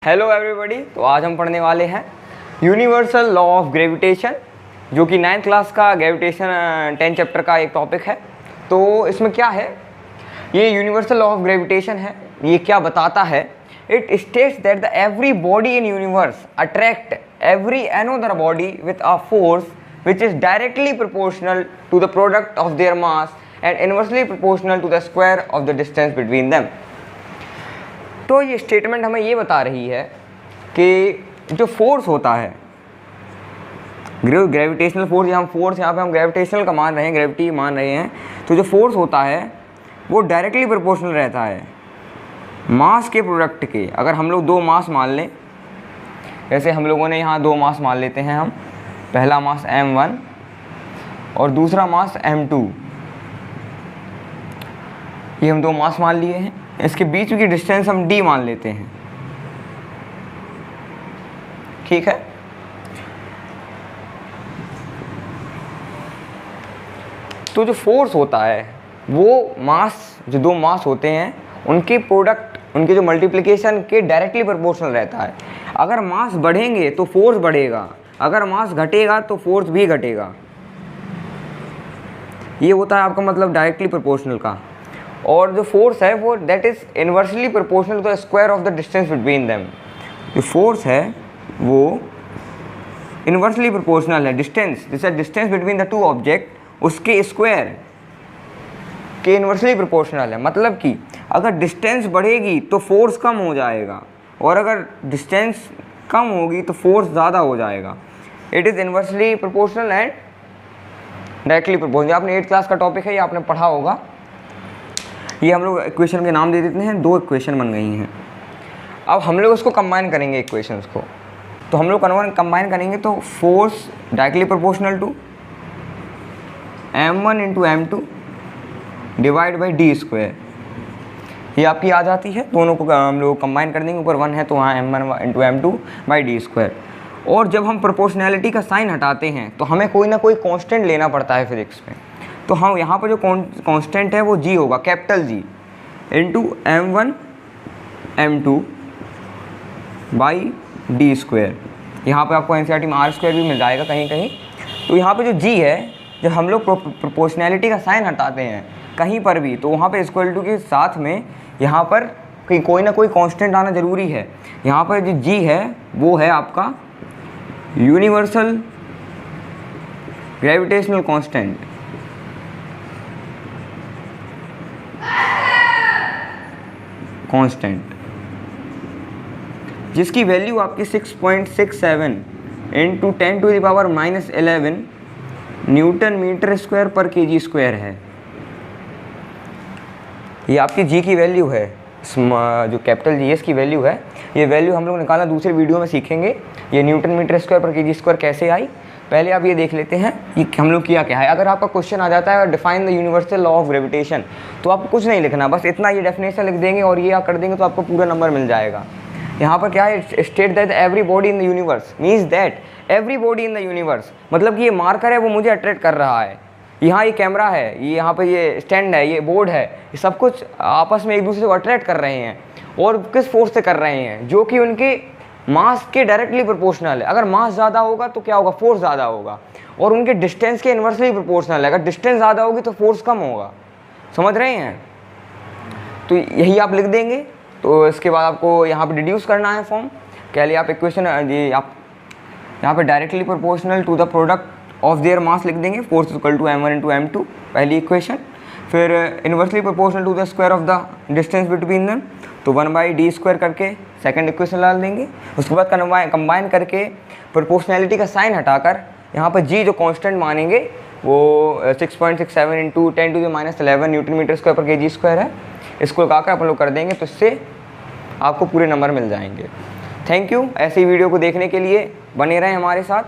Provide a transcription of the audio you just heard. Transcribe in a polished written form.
Hello everybody. तो आज हम पढ़ने वाले हैं यूनिवर्सल लॉ ऑफ ग्रेविटेशन, जो कि 9th क्लास का ग्रेविटेशन 10 चैप्टर का एक टॉपिक है। तो इसमें क्या है, ये यूनिवर्सल लॉ ऑफ ग्रेविटेशन है। ये क्या बताता है? It states that the every body in universe attract every another body with a force which is directly proportional to the product of their mass and inversely proportional to the square of the distance between them। तो ये statement हमें ये बता रही है कि जो force होता है, ग्रेविटेशनल फोर्स, यहाँ पे हम ग्रेविटेशनल का मान रहे हैं, ग्रेविटी मान रहे हैं, तो जो फोर्स होता है वो डायरेक्टली प्रोपोर्शनल रहता है मास के प्रोडक्ट के। अगर हम लोग दो मास मान लें, जैसे हम लोगों ने यहाँ दो मास मान लेते हैं, हम पहला मास m1 और दूसरा मास m2, ये हम दो मास मान लिए हैं। इसके बीच की डिस्टेंस हम d मान लेते हैं, ठीक है। तो जो फोर्स होता है वो मास, जो दो मास होते हैं उनके प्रोडक्ट, उनके जो मल्टीप्लिकेशन के डायरेक्टली प्रोपोर्शनल रहता है। अगर मास बढ़ेंगे तो फोर्स बढ़ेगा, अगर मास घटेगा तो फोर्स भी घटेगा। ये होता है आपका मतलब डायरेक्टली प्रोपोर्शनल का। और जो फोर्स है वो that is inversely proportional to the square of the distance between them. जो फोर्स है वो इनवर्सली प्रोपोर्शनल है डिस्टेंस, जैसे distance between the two object उसके स्क्वायर के इनवर्सली प्रोपोर्शनल है। मतलब कि अगर डिस्टेंस बढ़ेगी तो फोर्स कम हो जाएगा, और अगर डिस्टेंस कम होगी तो फोर्स ज़्यादा हो जाएगा। It is inversely proportional and directly proportional. आपने 8th क्लास का टॉपिक है, ये आपने पढ़ा होगा। ये हम लोग इक्वेशन के नाम दे देते हैं, दो इक्वेशन बन गई हैं। अब हम लोग उसको कंबाइन करेंगे इक्वेशंस को। तो हम लोग कंबाइन करेंगे तो force directly proportional to m1 into m2 divide by d square, ये आपकी आ जाती है। दोनों को हम लोग कंबाइन कर देंगे, ऊपर 1 है तो वहाँ m1 into m2 by d square. और जब हम प्रोपोर्शनैलिटी का साइन हटाते हैं तो हमें कोई ना कोई कांस्टेंट लेना पड़ता है फिजिक्स में। तो हम यहाँ पर जो कांस्टेंट है वो g होगा, capital G into m1 m2 by d square. यहाँ पर आपको NCERT में r स्क्वायर भी मिल जाएगा कहीं कहीं। तो यहाँ पे जो g है, जब हम लोग प्रोपोर्शनैलिटी का साइन हटाते हैं कहीं पर भी, तो वहाँ पे इक्वल टू के साथ में यहाँ पर कोई ना कोई कांस्टेंट आना ज़रूरी है। यहाँ पर जो g है वो है आपका यूनिवर्सल ग्रेविटेशनल कांस्टेंट, जिसकी वैल्यू आपकी 6.67 इंटू 10⁻⁻11 न्यूटन मीटर स्क्वायर पर केजी स्क्वायर है। ये आपकी जी की वैल्यू है, जो कैपिटल जी इसकी वैल्यू है। ये वैल्यू हम लोग निकालना दूसरे वीडियो में सीखेंगे। ये न्यूटन मीटर स्क्वायर पर केजी स्क्वायर कैसे आई, पहले आप ये देख लेते हैं ये हम लोग किया क्या है। अगर आपका क्वेश्चन आ जाता है define the universal law of gravitation, तो आपको कुछ नहीं लिखना, बस इतना ये डेफिनेशन लिख देंगे और ये आप कर देंगे तो आपको पूरा नंबर मिल जाएगा। यहाँ पर क्या है, state that every body in the universe means that every body in the universe, मतलब कि ये मार्कर है वो मुझे अट्रैक्ट कर रहा है। यहाँ ये कैमरा है, ये यहाँ पे ये स्टैंड है, ये बोर्ड है, ये सब कुछ आपस में एक दूसरे को अट्रैक्ट कर रहे हैं। और किस फोर्स से कर रहे हैं? जो कि उनके मास के डायरेक्टली प्रोपोर्शनल है। अगर मास ज़्यादा होगा तो क्या होगा, फोर्स ज़्यादा होगा। और उनके डिस्टेंस के इन्वर्सली प्रोपोर्शनल है। अगर डिस्टेंस ज़्यादा होगी तो फोर्स कम होगा। समझ रहे हैं? तो यही आप लिख देंगे। तो इसके बाद आपको यहाँ पर डिड्यूस करना है फॉर्म। क्या लिए आप इक्वेशन, ये आप यहाँ पे directly proportional to the product of their mass लिख देंगे, force equal to m1 into m2 पहली इक्वेशन। फिर inversely proportional to the square of the distance between them, तो 1 बाई डी स्क्वायर करके सेकंड इक्वेशन डाल देंगे। उसके बाद कंबाइन करके प्रोपोर्शनैलिटी का साइन हटाकर यहाँ पर g जो कांस्टेंट मानेंगे वो 6.67 इंटू 10⁻11 न्यूटन मीटर स्क्वायर पर केजी स्क्वायर है। इसको लगाकर अपन लोग कर देंगे तो इससे आपको पूरे नंबर मिल जाएंगे। Thank you. ऐसी वीडियो को देखने के लिए बने रहें हमारे साथ।